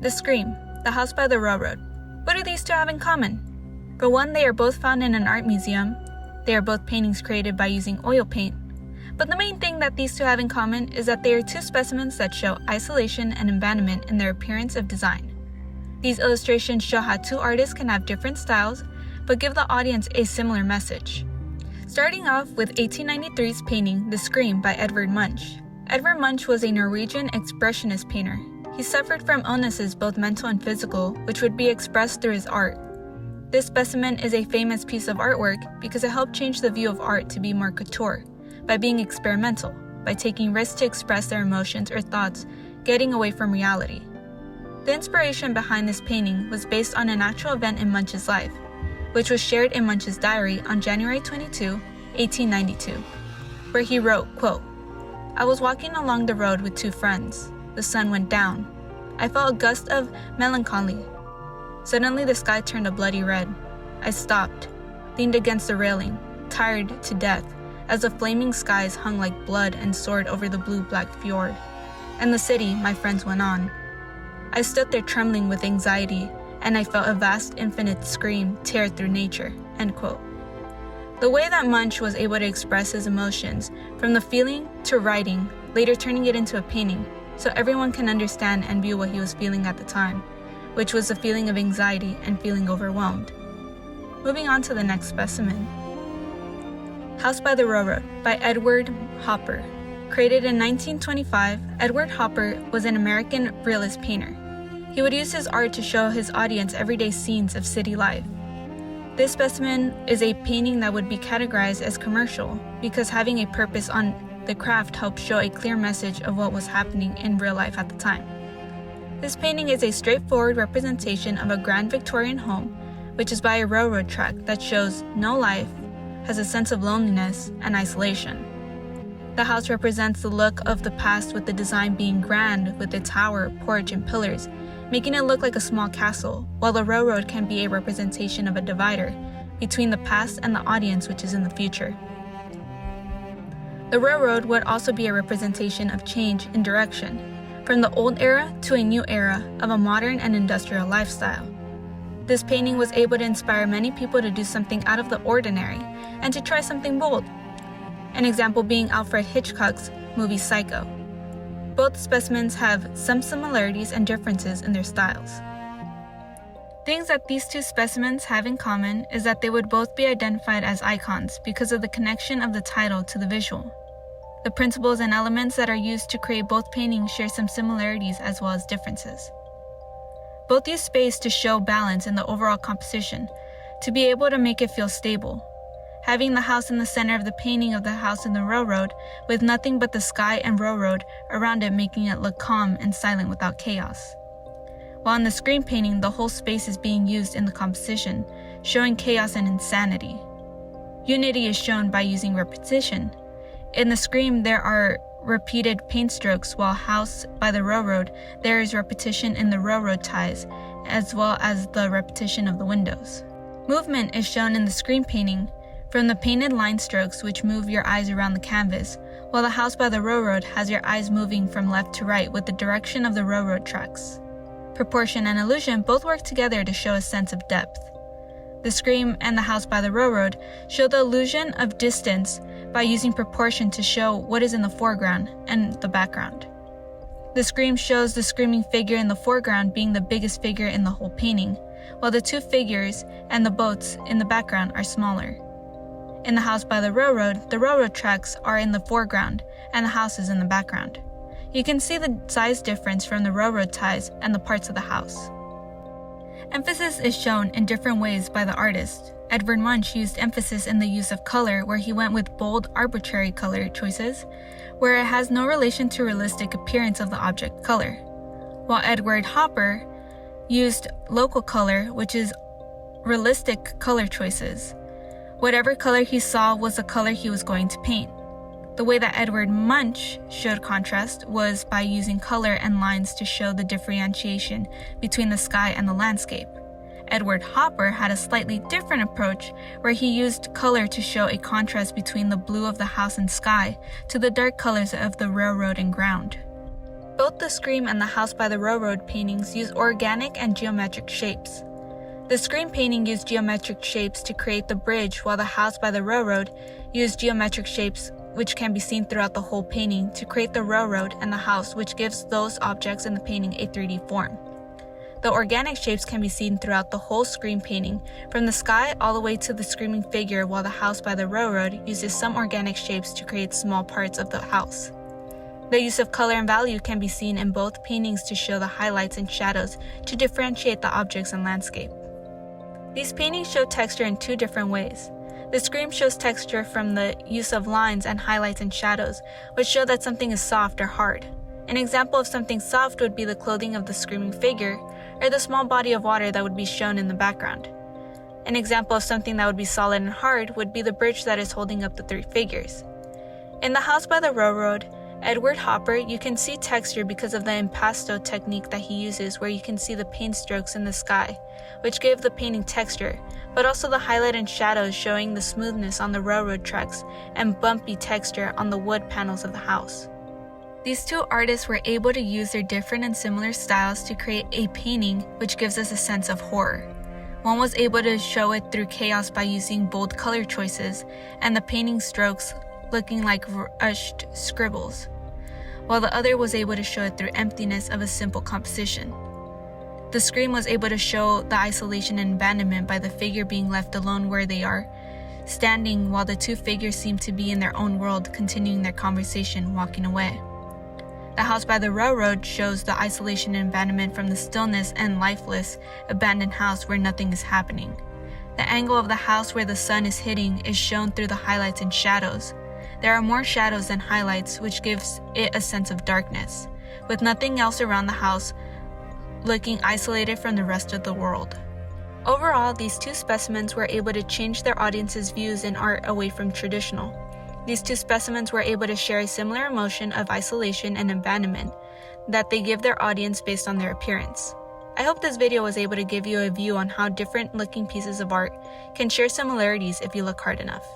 The Scream, The House by the Railroad. What do these two have in common? For one, they are both found in an art museum. They are both paintings created by using oil paint. But the main thing that these two have in common is that they are two specimens that show isolation and abandonment in their appearance of design. These illustrations show how two artists can have different styles, but give the audience a similar message. Starting off with 1893's painting, The Scream by Edvard Munch. Edvard Munch was a Norwegian expressionist painter. He suffered from illnesses both mental and physical, which would be expressed through his art. This specimen is a famous piece of artwork because it helped change the view of art to be more couture, by being experimental, by taking risks to express their emotions or thoughts, getting away from reality. The inspiration behind this painting was based on an actual event in Munch's life, which was shared in Munch's diary on January 22, 1892, where he wrote, quote, "I was walking along the road with two friends. The sun went down. I felt a gust of melancholy. Suddenly the sky turned a bloody red. I stopped, leaned against the railing, tired to death, as the flaming skies hung like blood and soared over the blue-black fjord. And the city, my friends went on. I stood there trembling with anxiety, and I felt a vast infinite scream tear through nature." End quote. The way that Munch was able to express his emotions, from the feeling to writing, later turning it into a painting, so everyone can understand and view what he was feeling at the time, which was a feeling of anxiety and feeling overwhelmed. Moving on to the next specimen. House by the Railroad by Edward Hopper. Created in 1925, Edward Hopper was an American realist painter. He would use his art to show his audience everyday scenes of city life. This specimen is a painting that would be categorized as commercial because having a purpose on the craft helped show a clear message of what was happening in real life at the time. This painting is a straightforward representation of a grand Victorian home, which is by a railroad track that shows no life, has a sense of loneliness and isolation. The house represents the look of the past, with the design being grand with a tower, porch, and pillars, making it look like a small castle, while the railroad can be a representation of a divider between the past and the audience, which is in the future. The railroad would also be a representation of change in direction, from the old era to a new era of a modern and industrial lifestyle. This painting was able to inspire many people to do something out of the ordinary and to try something bold. An example being Alfred Hitchcock's movie Psycho. Both specimens have some similarities and differences in their styles. Things that these two specimens have in common is that they would both be identified as icons because of the connection of the title to the visual. The principles and elements that are used to create both paintings share some similarities as well as differences. Both use space to show balance in the overall composition, to be able to make it feel stable. Having the house in the center of the painting of the house in the railroad, with nothing but the sky and railroad around it, making it look calm and silent without chaos. While in the Scream painting, the whole space is being used in the composition, showing chaos and insanity. Unity is shown by using repetition. In the Scream, there are repeated paint strokes, while House by the Railroad, there is repetition in the railroad ties, as well as the repetition of the windows. Movement is shown in the Scream painting, from the painted line strokes which move your eyes around the canvas, while the House by the Railroad has your eyes moving from left to right with the direction of the railroad tracks. Proportion and illusion both work together to show a sense of depth. The Scream and the House by the Railroad show the illusion of distance by using proportion to show what is in the foreground and the background. The Scream shows the screaming figure in the foreground being the biggest figure in the whole painting, while the two figures and the boats in the background are smaller. In the House by the railroad tracks are in the foreground and the house is in the background. You can see the size difference from the railroad ties and the parts of the house. Emphasis is shown in different ways by the artist. Edvard Munch used emphasis in the use of color, where he went with bold, arbitrary color choices, where it has no relation to realistic appearance of the object color. While Edward Hopper used local color, which is realistic color choices. Whatever color he saw was the color he was going to paint. The way that Edvard Munch showed contrast was by using color and lines to show the differentiation between the sky and the landscape. Edward Hopper had a slightly different approach, where he used color to show a contrast between the blue of the house and sky to the dark colors of the railroad and ground. Both the Scream and the House by the Railroad paintings use organic and geometric shapes. The Scream painting used geometric shapes to create the bridge, while the House by the Railroad used geometric shapes which can be seen throughout the whole painting to create the railroad and the house, which gives those objects in the painting a 3D form. The organic shapes can be seen throughout the whole Scream painting, from the sky all the way to the screaming figure, while the House by the Railroad uses some organic shapes to create small parts of the house. The use of color and value can be seen in both paintings to show the highlights and shadows to differentiate the objects and landscape. These paintings show texture in two different ways. The Scream shows texture from the use of lines and highlights and shadows, which show that something is soft or hard. An example of something soft would be the clothing of the screaming figure, or the small body of water that would be shown in the background. An example of something that would be solid and hard would be the bridge that is holding up the three figures. In the House by the Railroad, Edward Hopper, you can see texture because of the impasto technique that he uses, where you can see the paint strokes in the sky, which give the painting texture, but also the highlight and shadows showing the smoothness on the railroad tracks and bumpy texture on the wood panels of the house. These two artists were able to use their different and similar styles to create a painting which gives us a sense of horror. One was able to show it through chaos by using bold color choices and the painting strokes looking like rushed scribbles, while the other was able to show it through emptiness of a simple composition. The Scream was able to show the isolation and abandonment by the figure being left alone where they are, standing while the two figures seem to be in their own world, continuing their conversation, walking away. The House by the Railroad shows the isolation and abandonment from the stillness and lifeless, abandoned house where nothing is happening. The angle of the house where the sun is hitting is shown through the highlights and shadows. There are more shadows than highlights, which gives it a sense of darkness, with nothing else around the house, looking isolated from the rest of the world. Overall, these two specimens were able to change their audience's views in art away from traditional. These two specimens were able to share a similar emotion of isolation and abandonment that they give their audience based on their appearance. I hope this video was able to give you a view on how different looking pieces of art can share similarities if you look hard enough.